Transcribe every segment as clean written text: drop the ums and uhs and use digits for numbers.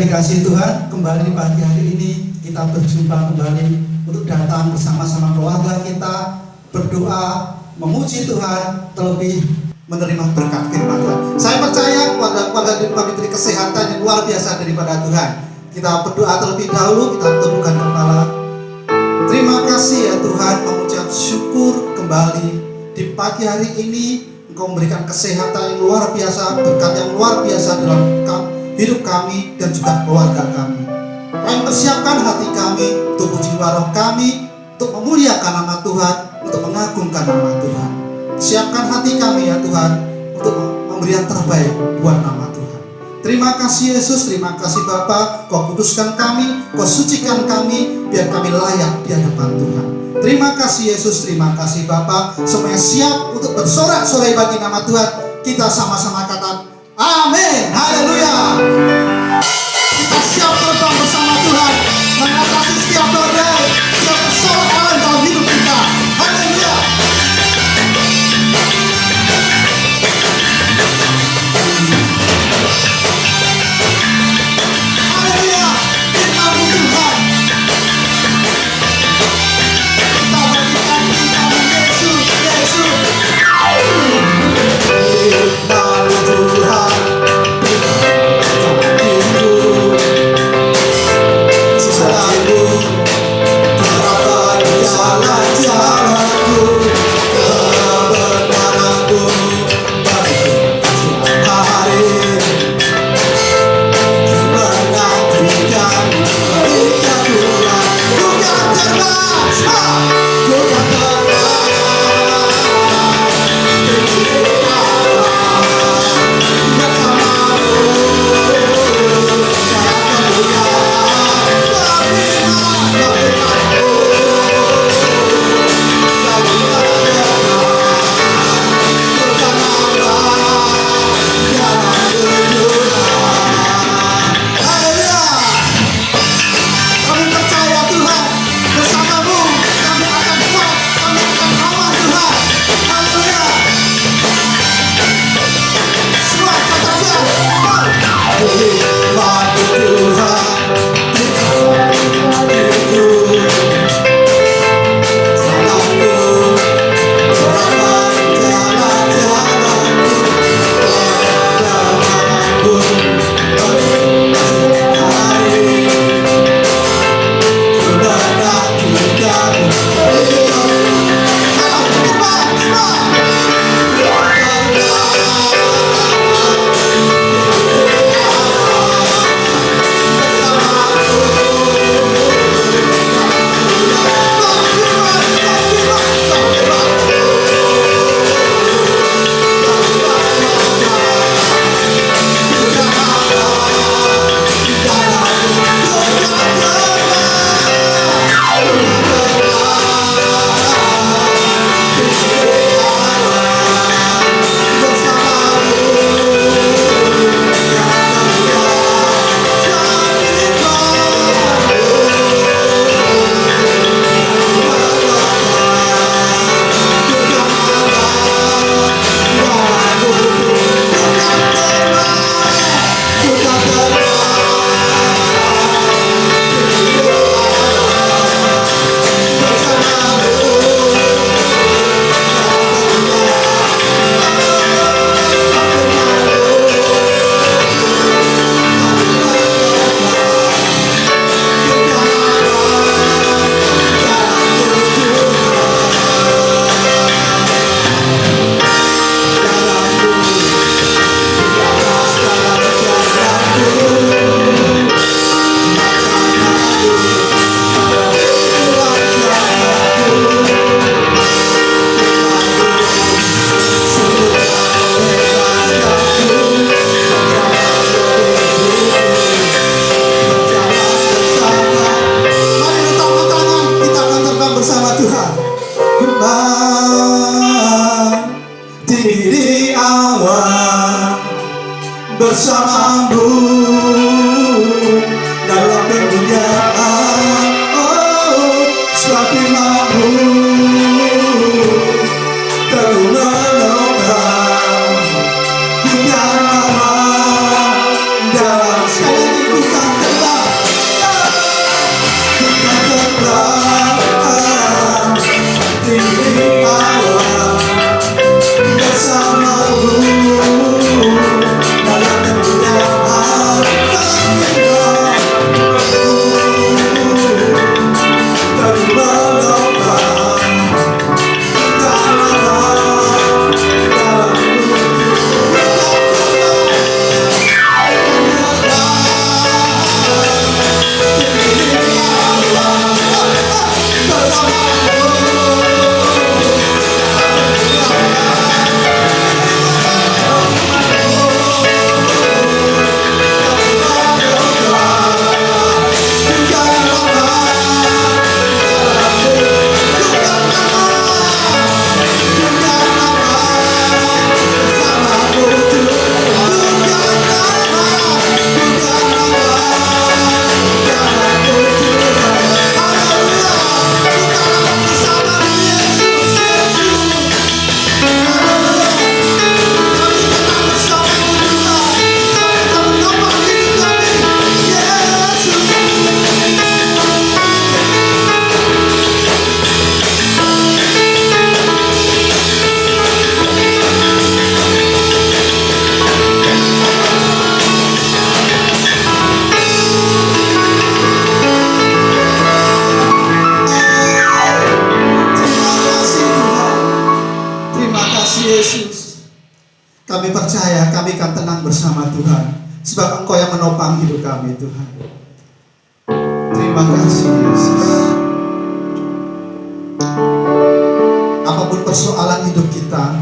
dikasihi Tuhan, kembali di pagi hari ini kita berjumpa kembali untuk datang bersama-sama keluarga kita, berdoa, memuji Tuhan, terlebih menerima berkat firman Tuhan. Saya percaya keluarga diberi kesehatan yang luar biasa daripada Tuhan. Kita berdoa terlebih dahulu, kita tundukkan kepala. Terima kasih ya Tuhan, mengucap syukur kembali di pagi hari ini Engkau memberikan kesehatan yang luar biasa, berkat yang luar biasa dalam hidup kami dan juga keluarga kami. Kami persiapkan hati kami, tubuh jiwa roh kami untuk memuliakan nama Tuhan, untuk mengagungkan nama Tuhan. Siapkan hati kami ya Tuhan untuk memberi yang terbaik buat nama Tuhan. Terima kasih Yesus, terima kasih Bapa, Kau kuduskan kami, Kau sucikan kami, biar kami layak di hadapan Tuhan. Terima kasih Yesus, terima kasih Bapa. Semuanya siap untuk bersorak-sorai bagi nama Tuhan. Kita sama-sama katakan amin, haleluya. Kita siap terbang bersama Tuhan, mengatasi setiap badai, setiap persoalan dalam hidup kita. Haleluya. Haleluya, firman Tuhan. Kita berikan kita Yesus, Yesus. Bersamamu dalam kemuliaan, oh, sebab firman-Mu teguh menopang, ku kan lama dalam sekali ku kan Ini Allah bersamamu dalam kemuliaan dan menopang Yesus. Kami percaya kami akan tenang bersama Tuhan, sebab Engkau yang menopang hidup kami, Tuhan. Terima kasih Yesus. Apapun persoalan hidup kita,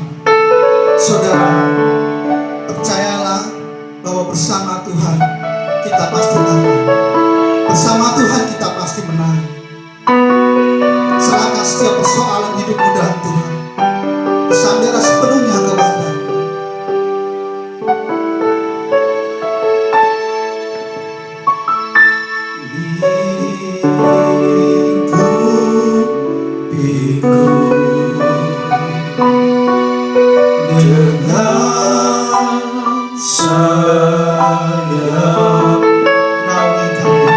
saudara, percayalah bahwa bersama Tuhan kita pasti menang. Bersama Tuhan kita pasti menang. Serahkan setiap persoalan hidupmu dalam Tuhan. Bersandar sepenuhnya kepada hidupiku dengan sayap naungi kami Tuhan.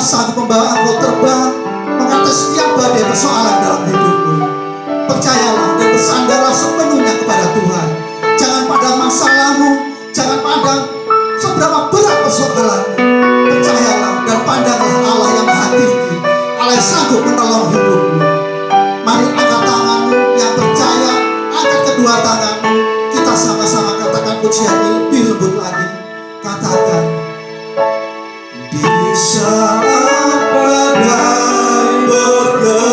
sanggup membawa engkau terbang mengatasi setiap badai persoalan dalam hidupmu. Percayalah dan bersandarlah sepenuhnya kepada Tuhan. Jangan pandang masalahmu, jangan pandang seberapa berat persoalanmu. Percayalah dan pandanglah Allah yang Maha Tinggi, Allah yang sanggup menolong hidupmu. Mari angkat tanganmu yang percaya, angkat kedua tanganmu. Kita sama-sama katakan pujian ini lebih lembut lagi. Katakan, di saat badai bergelora,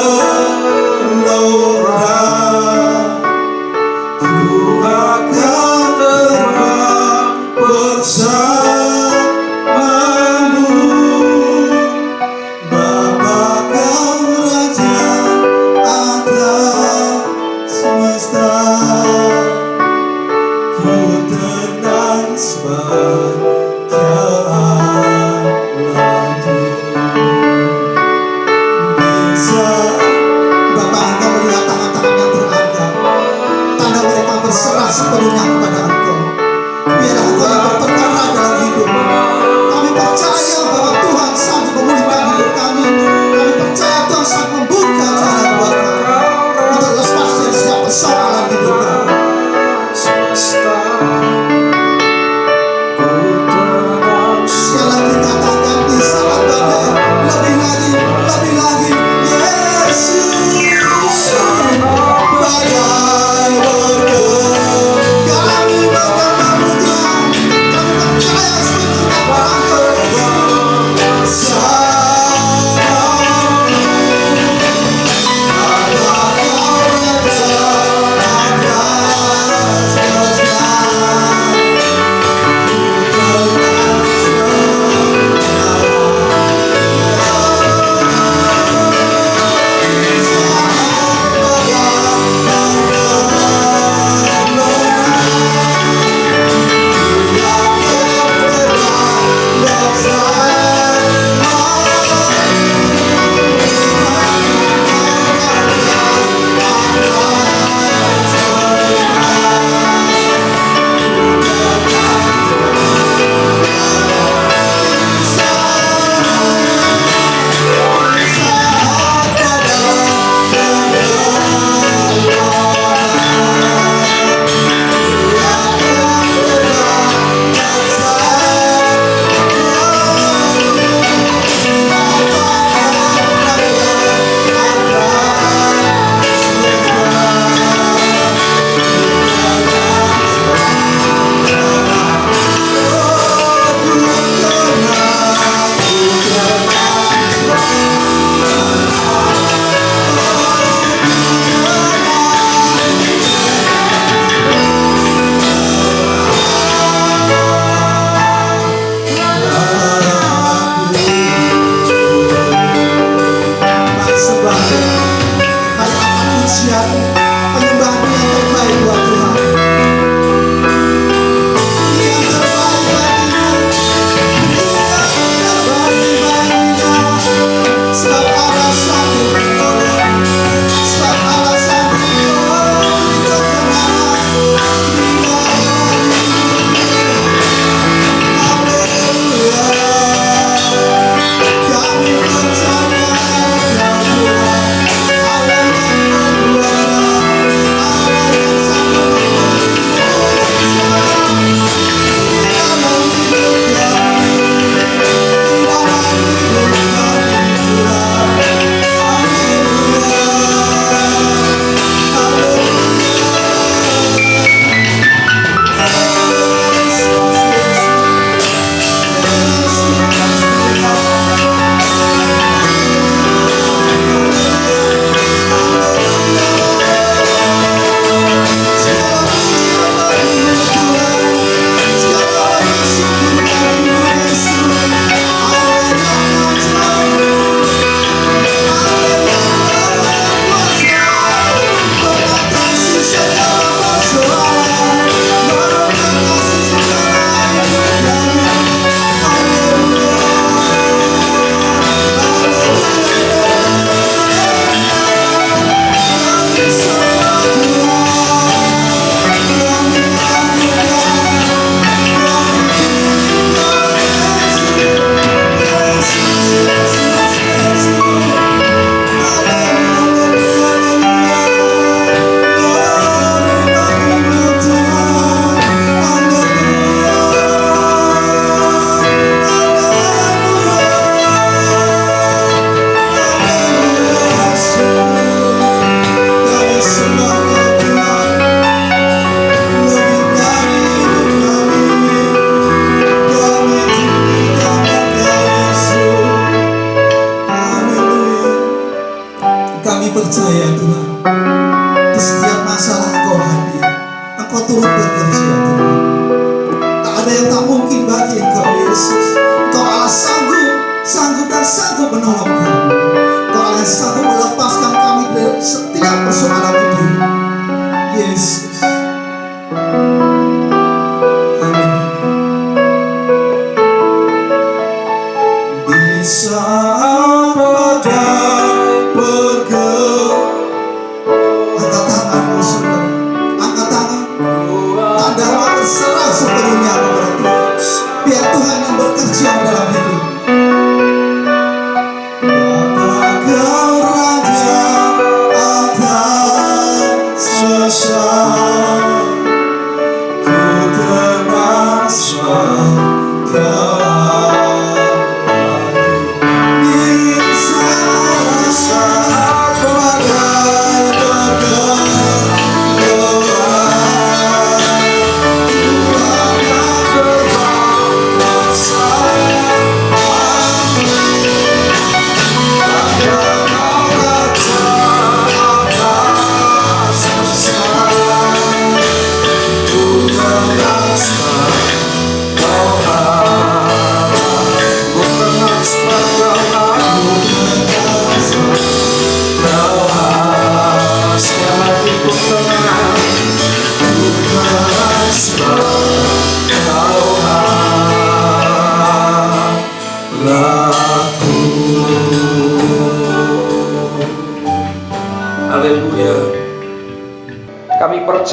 ku akan terbang bersamamu. Bapa kau Raja atas semesta, ku tenang sebagai Allahku. Bisa Bapak Engkau melihat tangan-tangan yang berangkat, tanda mereka berserah sepenuhnya kepada Engkau. Biarlah Engkau yang berperkara dalam hidupmu. Kami percaya bahwa Tuhan sanggup memulihkan hidup kami. Kami percaya Tuhan sanggup membuka jalan buat kami untuk lepas dari setiap persoalan hidup kami.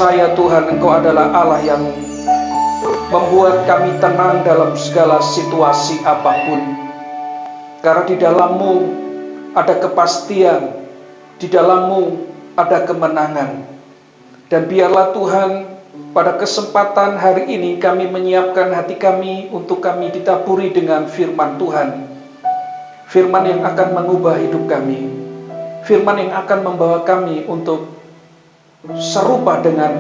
percaya Tuhan, Engkau adalah Allah yang membuat kami tenang dalam segala situasi apapun. Karena di dalam-Mu ada kepastian, di dalam-Mu ada kemenangan. Dan biarlah Tuhan, pada kesempatan hari ini kami menyiapkan hati kami untuk kami ditaburi dengan firman Tuhan. Firman yang akan mengubah hidup kami. Firman yang akan membawa kami untuk serupa dengan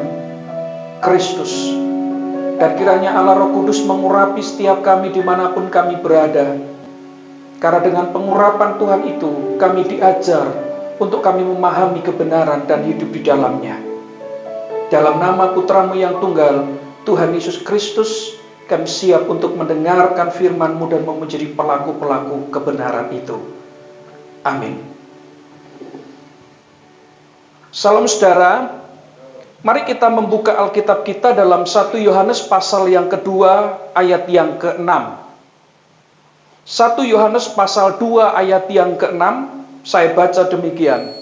Kristus. Dan kiranya Allah Roh Kudus mengurapi setiap kami dimanapun kami berada. Karena dengan pengurapan Tuhan itu, kami diajar untuk kami memahami kebenaran dan hidup di dalamnya. Dalam nama Putra-Mu yang tunggal, Tuhan Yesus Kristus, kami siap untuk mendengarkan firman-Mu dan mau menjadi pelaku-pelaku kebenaran itu. Amin. Salam saudara. Mari kita membuka Alkitab kita dalam 1 Yohanes pasal yang kedua ayat yang ke-6. 1 Yohanes pasal 2 ayat yang ke-6, saya baca demikian.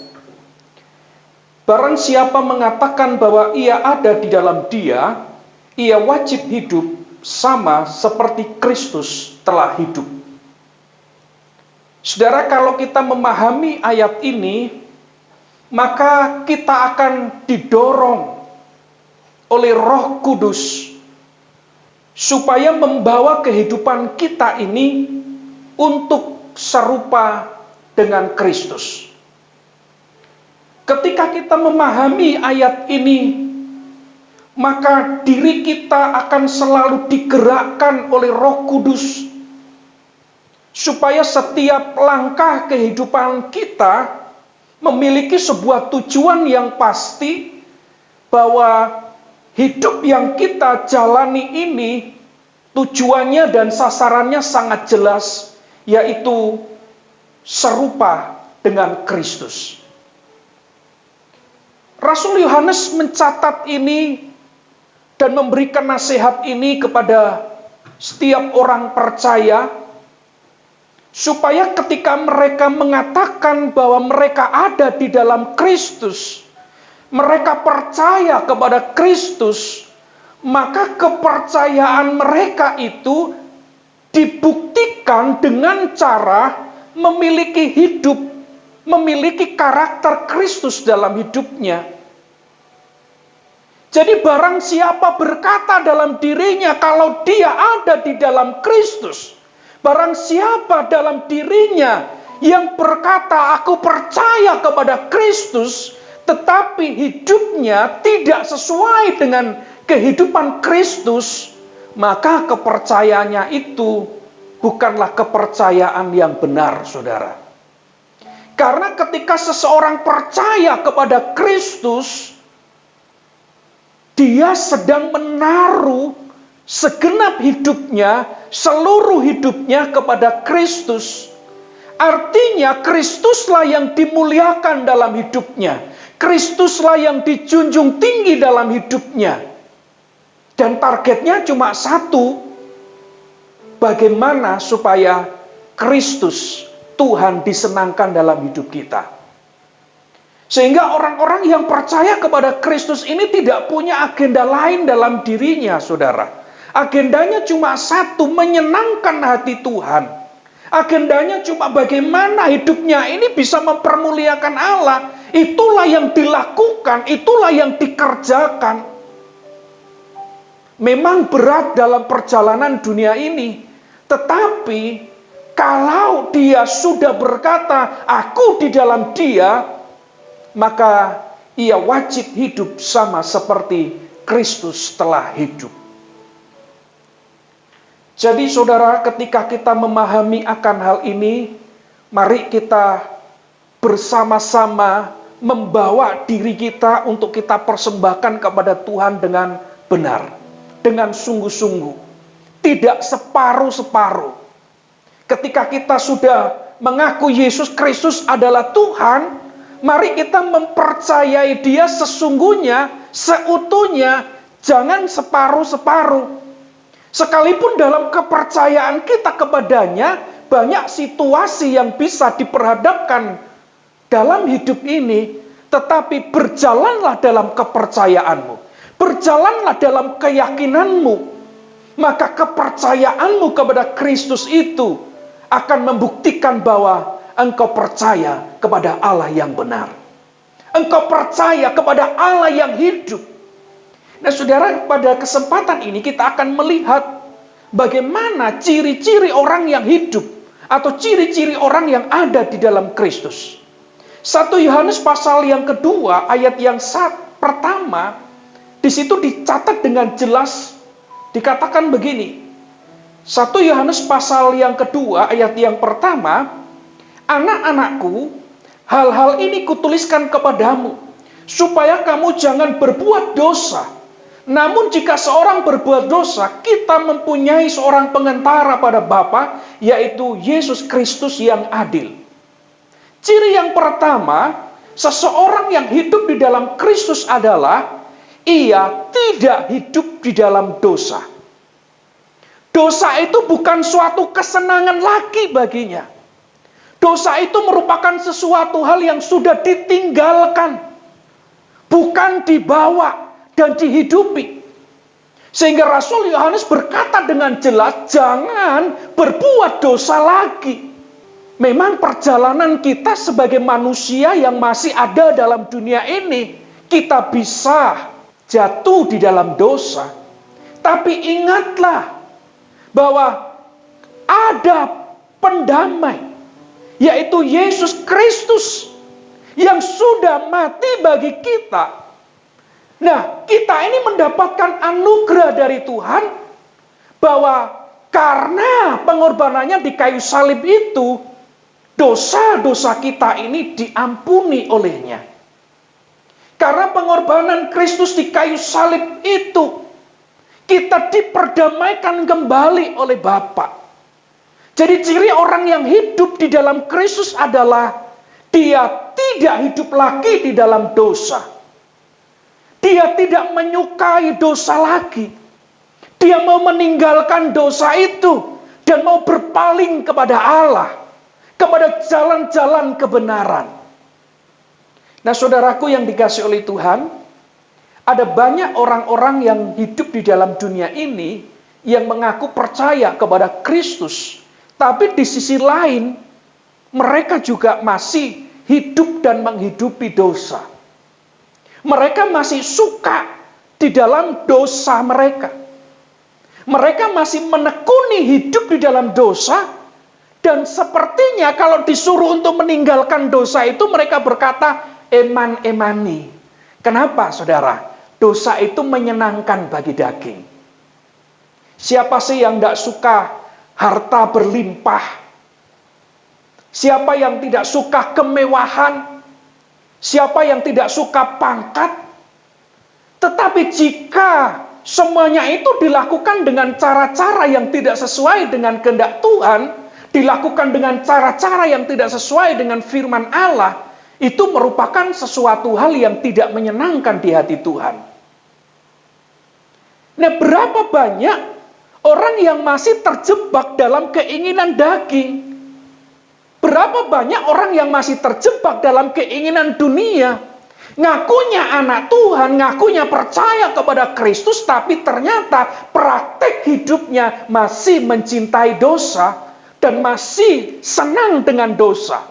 Barang siapa mengatakan bahwa ia ada di dalam Dia, ia wajib hidup sama seperti Kristus telah hidup. Saudara, kalau kita memahami ayat ini, maka kita akan didorong oleh Roh Kudus supaya membawa kehidupan kita ini untuk serupa dengan Kristus. Ketika kita memahami ayat ini, maka diri kita akan selalu digerakkan oleh Roh Kudus supaya setiap langkah kehidupan kita memiliki sebuah tujuan yang pasti, bahwa hidup yang kita jalani ini tujuannya dan sasarannya sangat jelas, yaitu serupa dengan Kristus. Rasul Yohanes mencatat ini dan memberikan nasihat ini kepada setiap orang percaya, supaya ketika mereka mengatakan bahwa mereka ada di dalam Kristus, mereka percaya kepada Kristus, maka kepercayaan mereka itu dibuktikan dengan cara memiliki hidup, memiliki karakter Kristus dalam hidupnya. Jadi barang siapa berkata dalam dirinya kalau dia ada di dalam Kristus, barang siapa dalam dirinya yang berkata aku percaya kepada Kristus, tetapi hidupnya tidak sesuai dengan kehidupan Kristus, maka kepercayaannya itu bukanlah kepercayaan yang benar, saudara. Karena ketika seseorang percaya kepada Kristus, dia sedang menaruh segenap hidupnya, seluruh hidupnya kepada Kristus. Artinya Kristuslah yang dimuliakan dalam hidupnya. Kristuslah yang dijunjung tinggi dalam hidupnya. Dan targetnya cuma satu. Bagaimana supaya Kristus, Tuhan, disenangkan dalam hidup kita. Sehingga orang-orang yang percaya kepada Kristus ini tidak punya agenda lain dalam dirinya, saudara. Agendanya cuma satu, menyenangkan hati Tuhan. Agendanya cuma bagaimana hidupnya ini bisa mempermuliakan Allah. Itulah yang dilakukan, itulah yang dikerjakan. Memang berat dalam perjalanan dunia ini. Tetapi kalau dia sudah berkata, aku di dalam Dia, maka ia wajib hidup sama seperti Kristus telah hidup. Jadi saudara, ketika kita memahami akan hal ini, mari kita bersama-sama membawa diri kita untuk kita persembahkan kepada Tuhan dengan benar, dengan sungguh-sungguh, tidak separuh-separuh. Ketika kita sudah mengaku Yesus Kristus adalah Tuhan, mari kita mempercayai Dia sesungguhnya, seutuhnya, jangan separuh-separuh. Sekalipun dalam kepercayaan kita kepadanya, banyak situasi yang bisa diperhadapkan dalam hidup ini, tetapi berjalanlah dalam kepercayaanmu. berjalanlah dalam keyakinanmu, maka kepercayaanmu kepada Kristus itu akan membuktikan bahwa engkau percaya kepada Allah yang benar. Engkau percaya kepada Allah yang hidup. Nah saudara, pada kesempatan ini kita akan melihat bagaimana ciri-ciri orang yang hidup atau ciri-ciri orang yang ada di dalam Kristus. 1 Yohanes pasal yang kedua ayat yang pertama, di situ dicatat dengan jelas, dikatakan begini. 1 Yohanes pasal yang kedua ayat yang pertama, anak-anakku, hal-hal ini kutuliskan kepadamu, supaya kamu jangan berbuat dosa. Namun jika seorang berbuat dosa, kita mempunyai seorang pengantara pada Bapa, yaitu Yesus Kristus yang adil. Ciri yang pertama, seseorang yang hidup di dalam Kristus adalah ia tidak hidup di dalam dosa. Dosa itu bukan suatu kesenangan lagi baginya. Dosa itu merupakan sesuatu hal yang sudah ditinggalkan, bukan dibawa dan dihidupi. Sehingga Rasul Yohanes berkata dengan jelas, jangan berbuat dosa lagi. Memang perjalanan kita sebagai manusia yang masih ada dalam dunia ini, kita bisa jatuh di dalam dosa. Tapi ingatlah bahwa ada pendamai, yaitu Yesus Kristus yang sudah mati bagi kita. Nah, kita ini mendapatkan anugerah dari Tuhan bahwa karena pengorbanannya di kayu salib itu, dosa-dosa kita ini diampuni olehnya. Karena pengorbanan Kristus di kayu salib itu, kita diperdamaikan kembali oleh Bapa. Jadi ciri orang yang hidup di dalam Kristus adalah dia tidak hidup lagi di dalam dosa. Dia tidak menyukai dosa lagi. Dia mau meninggalkan dosa itu dan mau berpaling kepada Allah, kepada jalan-jalan kebenaran. Nah, saudaraku yang dikasihi oleh Tuhan, ada banyak orang-orang yang hidup di dalam dunia ini yang mengaku percaya kepada Kristus, tapi di sisi lain mereka juga masih hidup dan menghidupi dosa. Mereka masih suka di dalam dosa mereka. Mereka masih menekuni hidup di dalam dosa. Dan sepertinya kalau disuruh untuk meninggalkan dosa itu, mereka berkata, eman-emani. Kenapa saudara? Dosa itu menyenangkan bagi daging. Siapa sih yang tidak suka harta berlimpah? Siapa yang tidak suka kemewahan? Siapa yang tidak suka pangkat? Tetapi jika semuanya itu dilakukan dengan cara-cara yang tidak sesuai dengan kehendak Tuhan, dilakukan dengan cara-cara yang tidak sesuai dengan firman Allah, itu merupakan sesuatu hal yang tidak menyenangkan di hati Tuhan. Nah, berapa banyak orang yang masih terjebak dalam keinginan daging? Berapa banyak orang yang masih terjebak dalam keinginan dunia? Ngakunya anak Tuhan, ngakunya percaya kepada Kristus, tapi ternyata praktek hidupnya masih mencintai dosa dan masih senang dengan dosa.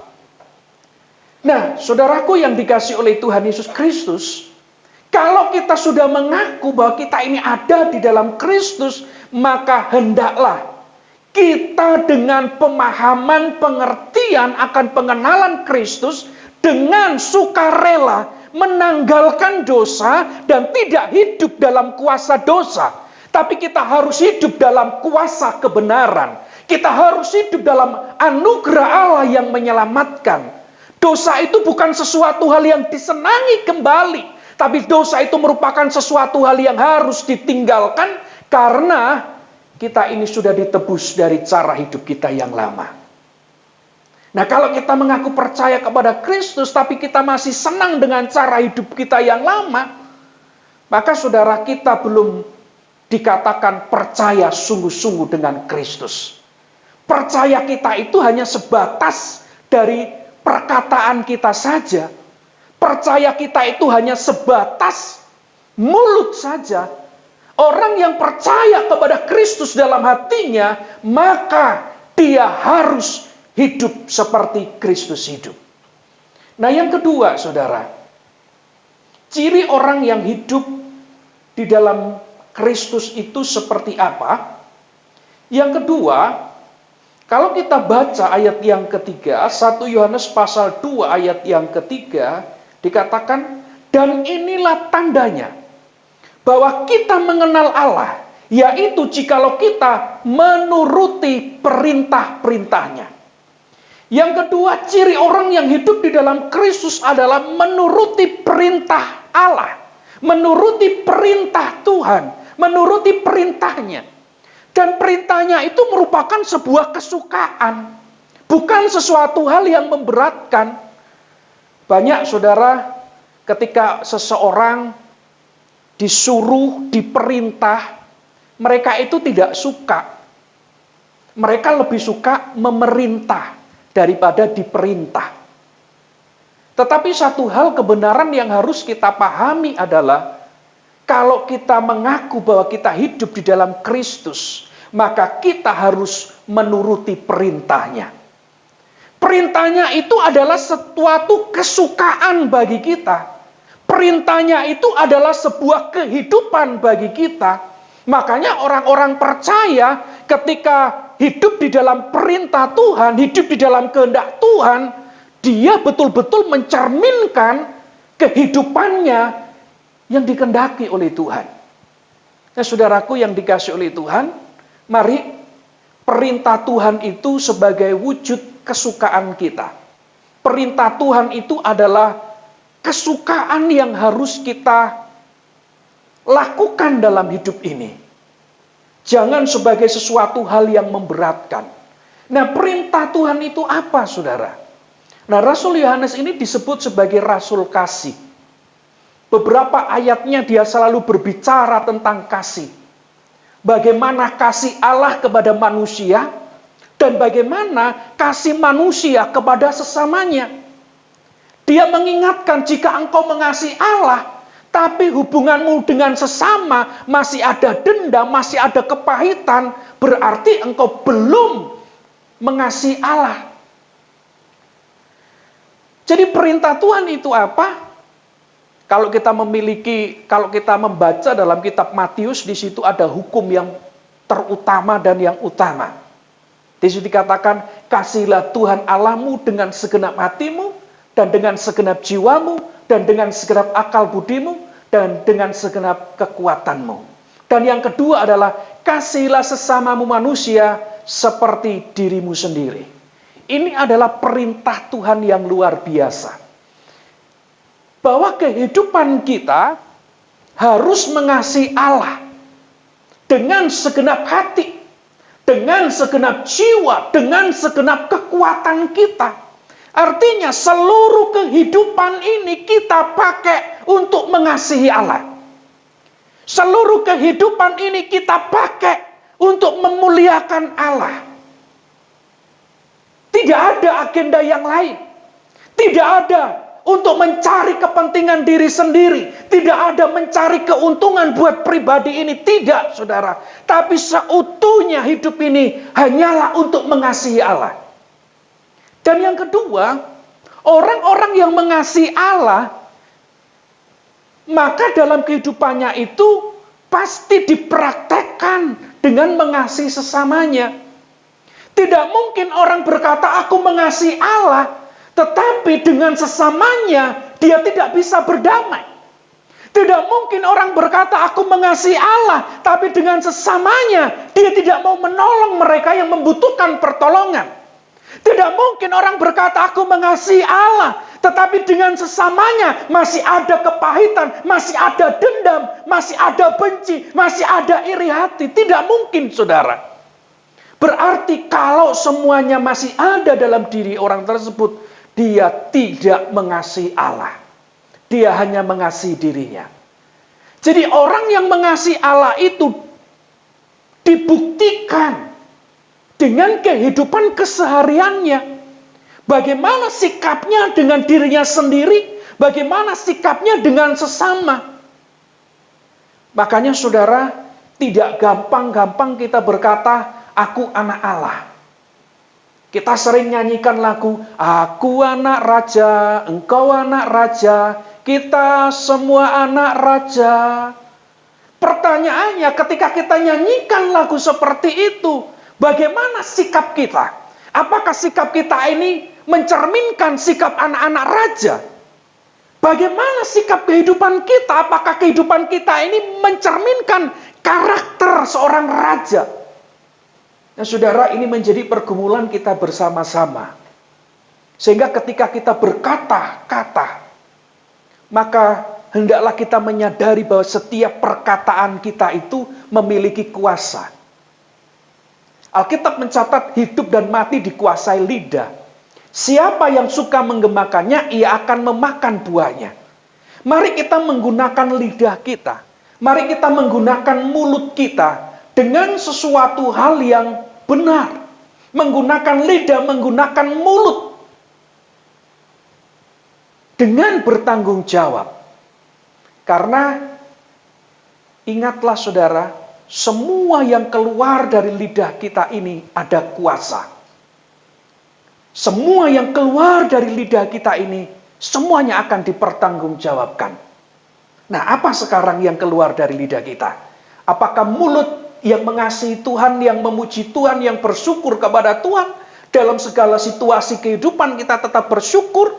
Nah, saudaraku yang dikasihi oleh Tuhan Yesus Kristus, kalau kita sudah mengaku bahwa kita ini ada di dalam Kristus, maka hendaklah kita dengan pemahaman, pengertian akan pengenalan Kristus, dengan sukarela menanggalkan dosa dan tidak hidup dalam kuasa dosa. Tapi kita harus hidup dalam kuasa kebenaran. Kita harus hidup dalam anugerah Allah yang menyelamatkan. Dosa itu bukan sesuatu hal yang disenangi kembali, tapi dosa itu merupakan sesuatu hal yang harus ditinggalkan karena kita ini sudah ditebus dari cara hidup kita yang lama. Nah, kalau kita mengaku percaya kepada Kristus, tapi kita masih senang dengan cara hidup kita yang lama, maka saudara, kita belum dikatakan percaya sungguh-sungguh dengan Kristus. Percaya kita itu hanya sebatas dari perkataan kita saja. Percaya kita itu hanya sebatas mulut saja, orang yang percaya kepada Kristus dalam hatinya, maka dia harus hidup seperti Kristus hidup. Nah, yang kedua, saudara, ciri orang yang hidup di dalam Kristus itu seperti apa? Yang kedua, kalau kita baca ayat yang ketiga, 1 Yohanes pasal 2 ayat yang ketiga, dikatakan, dan inilah tandanya bahwa kita mengenal Allah, yaitu jikalau kita menuruti perintah-perintahnya. Yang kedua, ciri orang yang hidup di dalam Kristus adalah menuruti perintah Allah, menuruti perintah Tuhan, menuruti perintahnya. Dan perintahnya itu merupakan sebuah kesukaan, bukan sesuatu hal yang memberatkan. Banyak saudara, ketika seseorang disuruh, diperintah, mereka itu tidak suka. Mereka lebih suka memerintah daripada diperintah. Tetapi satu hal kebenaran yang harus kita pahami adalah, kalau kita mengaku bahwa kita hidup di dalam Kristus, maka kita harus menuruti perintahnya. Perintahnya itu adalah suatu kesukaan bagi kita. Perintahnya itu adalah sebuah kehidupan bagi kita. Makanya orang-orang percaya ketika hidup di dalam perintah Tuhan, hidup di dalam kehendak Tuhan, dia betul-betul mencerminkan kehidupannya yang dikehendaki oleh Tuhan. Nah, saudaraku yang dikasihi oleh Tuhan, mari perintah Tuhan itu sebagai wujud kesukaan kita. Perintah Tuhan itu adalah kesukaan yang harus kita lakukan dalam hidup ini. Jangan sebagai sesuatu hal yang memberatkan. Nah, perintah Tuhan itu apa, saudara? Nah, Rasul Yohanes ini disebut sebagai Rasul Kasih. Beberapa ayatnya dia selalu berbicara tentang kasih. Bagaimana kasih Allah kepada manusia, dan bagaimana kasih manusia kepada sesamanya. Dia mengingatkan, jika engkau mengasihi Allah, tapi hubunganmu dengan sesama masih ada dendam, masih ada kepahitan, berarti engkau belum mengasihi Allah. Jadi perintah Tuhan itu apa? Kalau kita membaca dalam kitab Matius, di situ ada hukum yang terutama dan yang utama. Di situ dikatakan, kasihilah Tuhan Allahmu dengan segenap hatimu, dan dengan segenap jiwamu, dan dengan segenap akal budimu, dan dengan segenap kekuatanmu. Dan yang kedua adalah, kasihilah sesamamu manusia seperti dirimu sendiri. Ini adalah perintah Tuhan yang luar biasa. Bahwa kehidupan kita harus mengasihi Allah dengan segenap hati, dengan segenap jiwa, dengan segenap kekuatan kita. Artinya seluruh kehidupan ini kita pakai untuk mengasihi Allah. Seluruh kehidupan ini kita pakai untuk memuliakan Allah. Tidak ada agenda yang lain. Tidak ada untuk mencari kepentingan diri sendiri. Tidak ada mencari keuntungan buat pribadi ini. Tidak, saudara. Tapi seutuhnya hidup ini hanyalah untuk mengasihi Allah. Dan yang kedua, orang-orang yang mengasihi Allah, maka dalam kehidupannya itu pasti dipraktekkan dengan mengasihi sesamanya. Tidak mungkin orang berkata, aku mengasihi Allah, tetapi dengan sesamanya dia tidak bisa berdamai. Tidak mungkin orang berkata, aku mengasihi Allah, tapi dengan sesamanya dia tidak mau menolong mereka yang membutuhkan pertolongan. Tidak mungkin orang berkata, aku mengasihi Allah, tetapi dengan sesamanya masih ada kepahitan, masih ada dendam, masih ada benci, masih ada iri hati. Tidak mungkin, saudara. Berarti kalau semuanya masih ada dalam diri orang tersebut, dia tidak mengasihi Allah. Dia hanya mengasihi dirinya. Jadi orang yang mengasihi Allah itu dibuktikan dengan kehidupan kesehariannya. Bagaimana sikapnya dengan dirinya sendiri, bagaimana sikapnya dengan sesama. Makanya saudara, tidak gampang-gampang kita berkata, aku anak Allah. Kita sering nyanyikan lagu, aku anak raja, engkau anak raja, kita semua anak raja. Pertanyaannya, ketika kita nyanyikan lagu seperti itu, bagaimana sikap kita? Apakah sikap kita ini mencerminkan sikap anak-anak raja? Bagaimana sikap kehidupan kita? Apakah kehidupan kita ini mencerminkan karakter seorang raja? Nah, saudara, ini menjadi pergumulan kita bersama-sama. Sehingga ketika kita berkata-kata, maka hendaklah kita menyadari bahwa setiap perkataan kita itu memiliki kuasa. Alkitab mencatat hidup dan mati dikuasai lidah. Siapa yang suka menggemakannya, ia akan memakan buahnya. Mari kita menggunakan lidah kita. Mari kita menggunakan mulut kita dengan sesuatu hal yang benar. Menggunakan lidah, menggunakan mulut. Dengan bertanggung jawab. Karena ingatlah saudara, semua yang keluar dari lidah kita ini ada kuasa. Semua yang keluar dari lidah kita ini, semuanya akan dipertanggungjawabkan. Nah, apa sekarang yang keluar dari lidah kita? Apakah mulut yang mengasihi Tuhan, yang memuji Tuhan, yang bersyukur kepada Tuhan, dalam segala situasi kehidupan kita tetap bersyukur?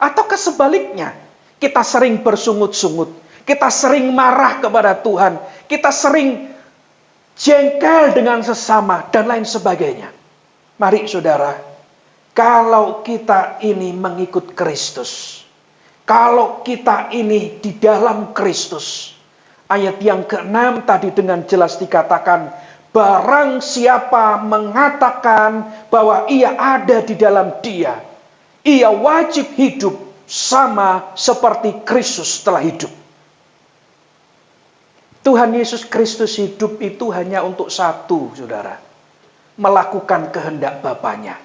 Ataukah sebaliknya, kita sering bersungut-sungut, kita sering marah kepada Tuhan, kita sering jengkel dengan sesama, dan lain sebagainya. Mari saudara, kalau kita ini mengikut Kristus, kalau kita ini di dalam Kristus, ayat yang ke-6 tadi dengan jelas dikatakan, barang siapa mengatakan bahwa ia ada di dalam Dia, ia wajib hidup sama seperti Kristus telah hidup. Tuhan Yesus Kristus hidup itu hanya untuk satu, saudara. Melakukan kehendak Bapanya.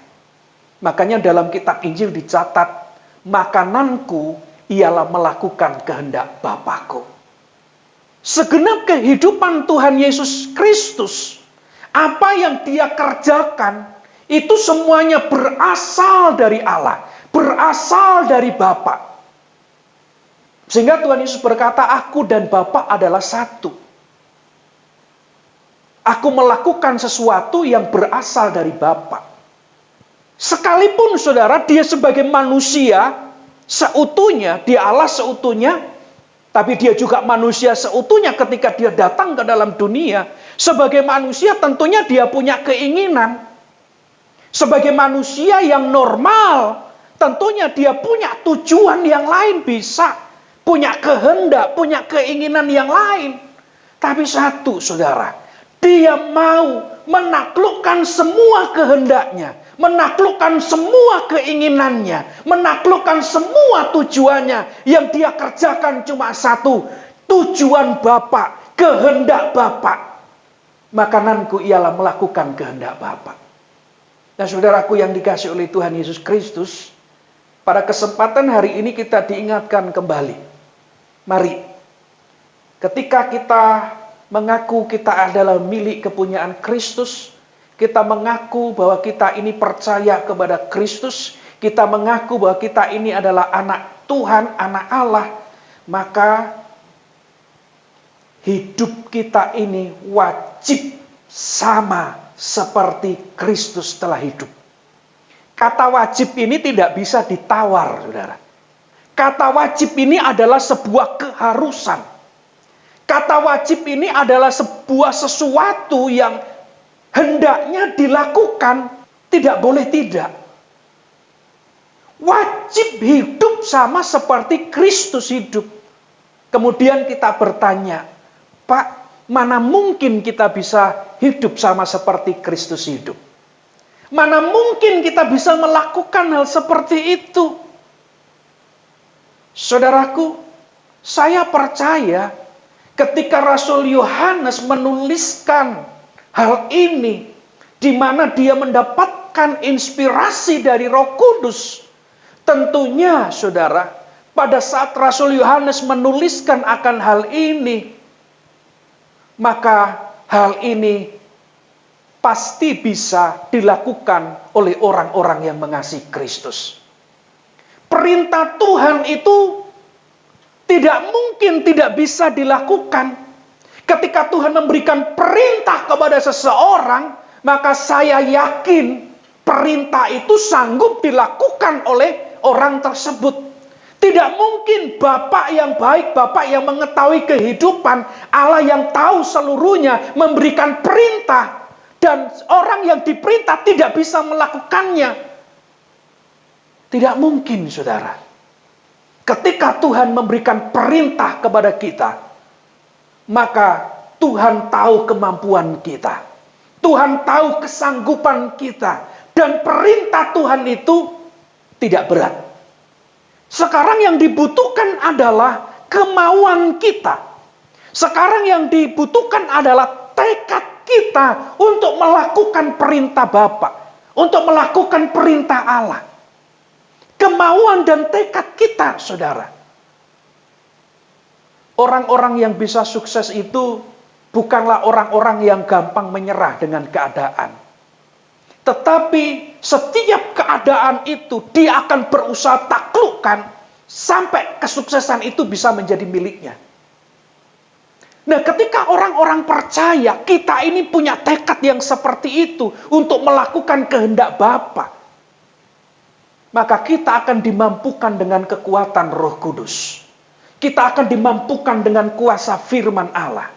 Makanya dalam kitab Injil dicatat, makananku ialah melakukan kehendak Bapakku. Segenap kehidupan Tuhan Yesus Kristus, apa yang Dia kerjakan, itu semuanya berasal dari Allah, berasal dari Bapa. Sehingga Tuhan Yesus berkata, aku dan Bapa adalah satu. Aku melakukan sesuatu yang berasal dari Bapa. Sekalipun saudara, Dia sebagai manusia seutuhnya, Dia Allah seutuhnya, tapi Dia juga manusia seutuhnya ketika Dia datang ke dalam dunia. Sebagai manusia tentunya Dia punya keinginan. Sebagai manusia yang normal, tentunya Dia punya tujuan yang lain, bisa punya kehendak, punya keinginan yang lain. Tapi satu, saudara, Dia mau menaklukkan semua kehendaknya, menaklukkan semua keinginannya, menaklukkan semua tujuannya. Yang Dia kerjakan cuma satu, tujuan Bapa, kehendak Bapa. Makananku ialah melakukan kehendak Bapa. Nah, saudaraku yang dikasihi oleh Tuhan Yesus Kristus, pada kesempatan hari ini kita diingatkan kembali. Mari, ketika kita mengaku kita adalah milik kepunyaan Kristus, kita mengaku bahwa kita ini percaya kepada Kristus, kita mengaku bahwa kita ini adalah anak Tuhan, anak Allah, maka hidup kita ini wajib sama seperti Kristus telah hidup. Kata wajib ini tidak bisa ditawar, saudara. Kata wajib ini adalah sebuah keharusan. Kata wajib ini adalah sebuah sesuatu yang hendaknya dilakukan, tidak boleh tidak. Wajib hidup sama seperti Kristus hidup. Kemudian kita bertanya, Pak, mana mungkin kita bisa hidup sama seperti Kristus hidup? Mana mungkin kita bisa melakukan hal seperti itu? Saudaraku, saya percaya ketika Rasul Yohanes menuliskan hal ini, di mana dia mendapatkan inspirasi dari Roh Kudus, tentunya saudara, pada saat Rasul Yohanes menuliskan akan hal ini, maka hal ini pasti bisa dilakukan oleh orang-orang yang mengasihi Kristus. Perintah Tuhan itu tidak mungkin tidak bisa dilakukan. Ketika Tuhan memberikan perintah kepada seseorang, maka saya yakin perintah itu sanggup dilakukan oleh orang tersebut. Tidak mungkin Bapak yang baik, Bapak yang mengetahui kehidupan, Allah yang tahu seluruhnya memberikan perintah, dan orang yang diperintah tidak bisa melakukannya. Tidak mungkin, saudara. Ketika Tuhan memberikan perintah kepada kita, maka Tuhan tahu kemampuan kita. Tuhan tahu kesanggupan kita. Dan perintah Tuhan itu tidak berat. Sekarang yang dibutuhkan adalah kemauan kita. Sekarang yang dibutuhkan adalah tekad kita untuk melakukan perintah Bapa, untuk melakukan perintah Allah. Kemauan dan tekad kita, saudara. Orang-orang yang bisa sukses itu bukanlah orang-orang yang gampang menyerah dengan keadaan. Tetapi setiap keadaan itu dia akan berusaha taklukkan sampai kesuksesan itu bisa menjadi miliknya. Nah, ketika orang-orang percaya kita ini punya tekad yang seperti itu untuk melakukan kehendak Bapa, maka kita akan dimampukan dengan kekuatan Roh Kudus. Kita akan dimampukan dengan kuasa firman Allah.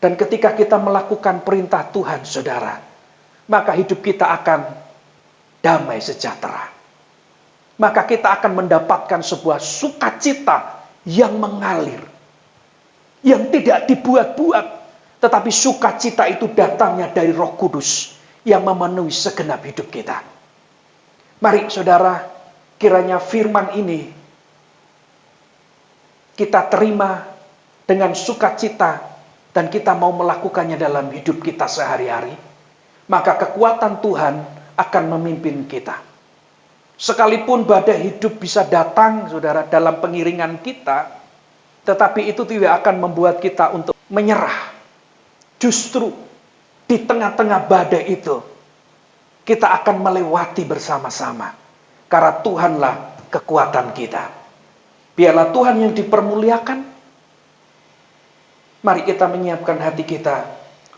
Dan ketika kita melakukan perintah Tuhan, saudara, maka hidup kita akan damai sejahtera. Maka kita akan mendapatkan sebuah sukacita yang mengalir. Yang tidak dibuat-buat. Tetapi sukacita itu datangnya dari Roh Kudus yang memenuhi segenap hidup kita. Mari saudara, kiranya firman ini kita terima dengan sukacita. Dan kita mau melakukannya dalam hidup kita sehari-hari, maka kekuatan Tuhan akan memimpin kita. Sekalipun badai hidup bisa datang, saudara, dalam pengiringan kita, tetapi itu tidak akan membuat kita untuk menyerah. Justru di tengah-tengah badai itu, kita akan melewati bersama-sama. Karena Tuhanlah kekuatan kita. Biarlah Tuhan yang dipermuliakan. Mari kita menyiapkan hati kita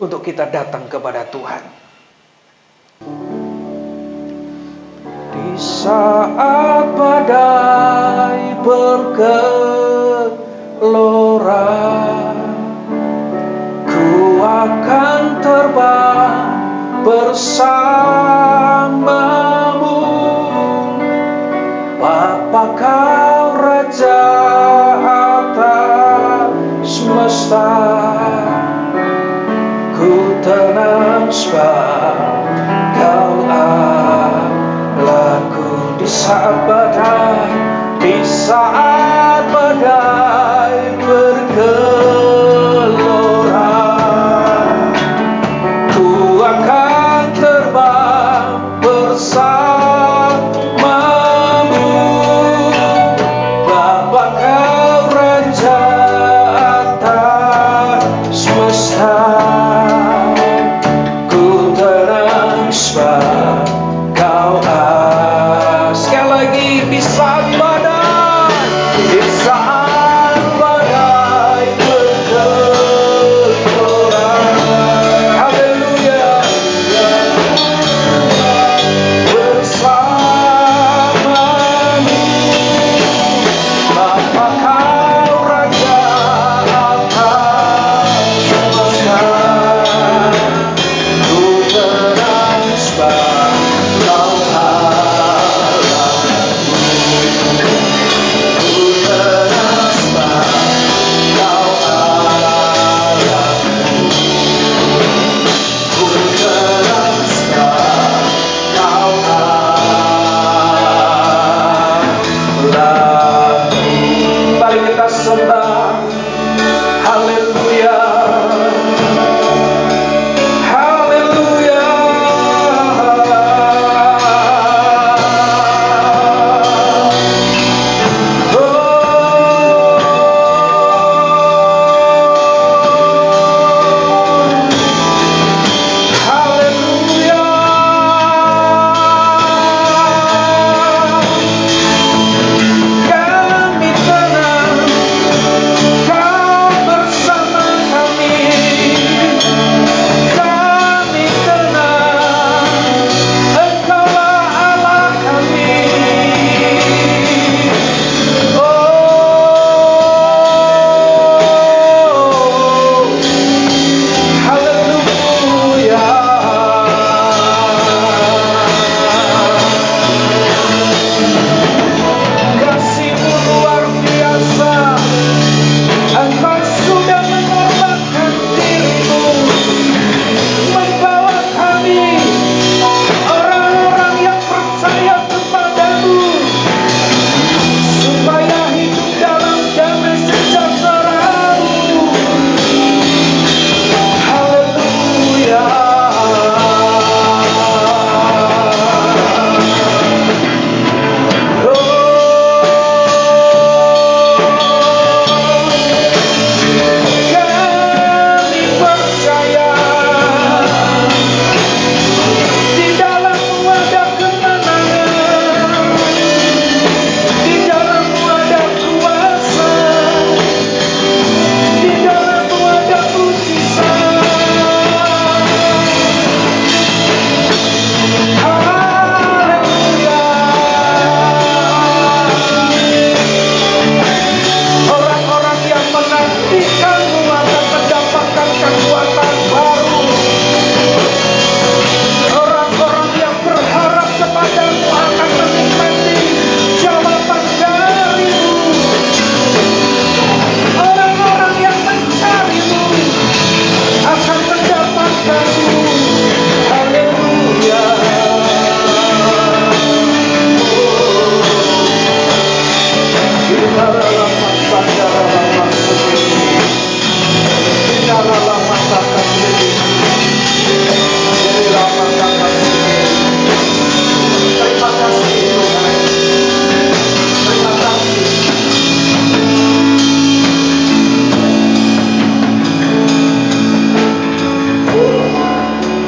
untuk kita datang kepada Tuhan. Di saat badai bergelora, ku akan terbang bersamamu. Bapa kau Raja semesta, ku tenang sebab kau Allahku. Di saat badai bergelora, ku akan terbang bersamamu. Bapa kau Raja ku tenang sebab kau sekali lagi di saat badai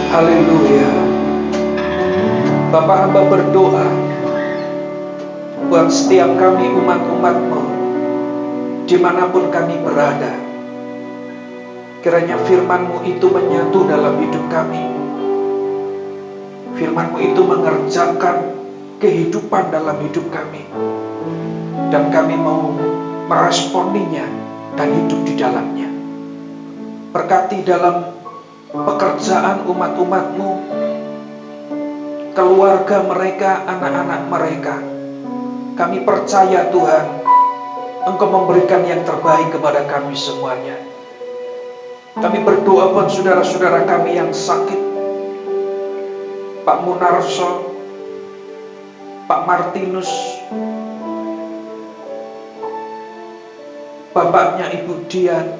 Haleluya. Bapak hamba berdoa buat setiap kami umat-umat-Mu dimanapun kami berada. Kiranya firman-Mu itu menyatu dalam hidup kami. Firman-Mu itu mengerjakan kehidupan dalam hidup kami. Dan kami mau meresponinya dan hidup di dalamnya. Berkati dalam pekerjaan umat-umat-Mu, keluarga mereka, anak-anak mereka. Kami percaya Tuhan, Engkau memberikan yang terbaik kepada kami semuanya. Kami berdoa buat saudara-saudara kami yang sakit, Pak Munarso, Pak Martinus, bapaknya Ibu Dian,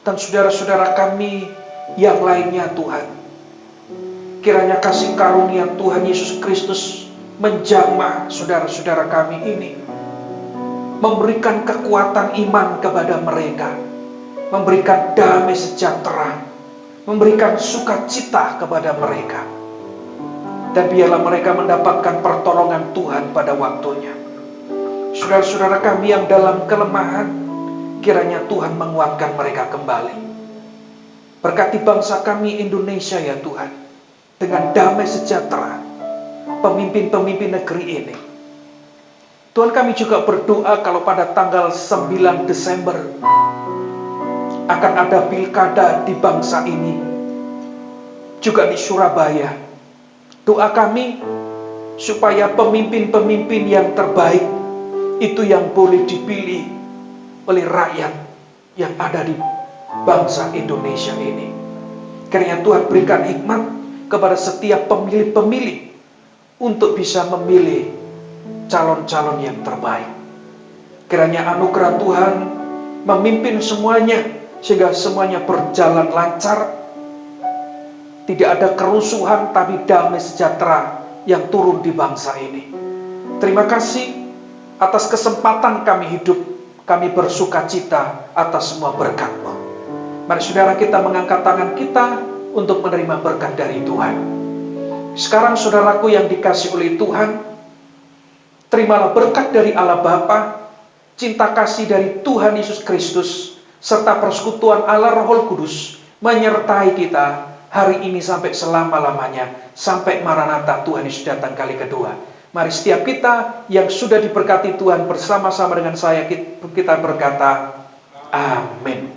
dan saudara-saudara kami yang lainnya Tuhan. Kiranya kasih karunia Tuhan Yesus Kristus menjamah saudara-saudara kami ini, memberikan kekuatan iman kepada mereka, memberikan damai sejahtera, memberikan sukacita kepada mereka. Dan biarlah mereka mendapatkan pertolongan Tuhan pada waktunya. Saudara-saudara kami yang dalam kelemahan, kiranya Tuhan menguatkan mereka kembali. Berkati bangsa kami Indonesia ya Tuhan, dengan damai sejahtera, pemimpin-pemimpin negeri ini. Tuhan, kami juga berdoa kalau pada tanggal 9 Desember akan ada pilkada di bangsa ini, juga di Surabaya. Doa kami supaya pemimpin-pemimpin yang terbaik itu yang boleh dipilih oleh rakyat yang ada di bangsa Indonesia ini. Kiranya Tuhan berikan hikmat kepada setiap pemilih-pemilih untuk bisa memilih calon-calon yang terbaik. Kiranya anugerah Tuhan memimpin semuanya sehingga semuanya berjalan lancar. Tidak ada kerusuhan, tapi damai sejahtera yang turun di bangsa ini. Terima kasih atas kesempatan kami hidup. Kami bersuka cita atas semua berkat-Mu. Mari saudara kita mengangkat tangan kita untuk menerima berkat dari Tuhan. Sekarang saudaraku yang dikasih oleh Tuhan, terimalah berkat dari Allah Bapa, cinta kasih dari Tuhan Yesus Kristus, serta persekutuan Allah Roh Kudus menyertai kita hari ini sampai selama-lamanya, sampai Maranatha Tuhan Yesus datang kali kedua. Mari setiap kita yang sudah diberkati Tuhan bersama-sama dengan saya, kita berkata, amin.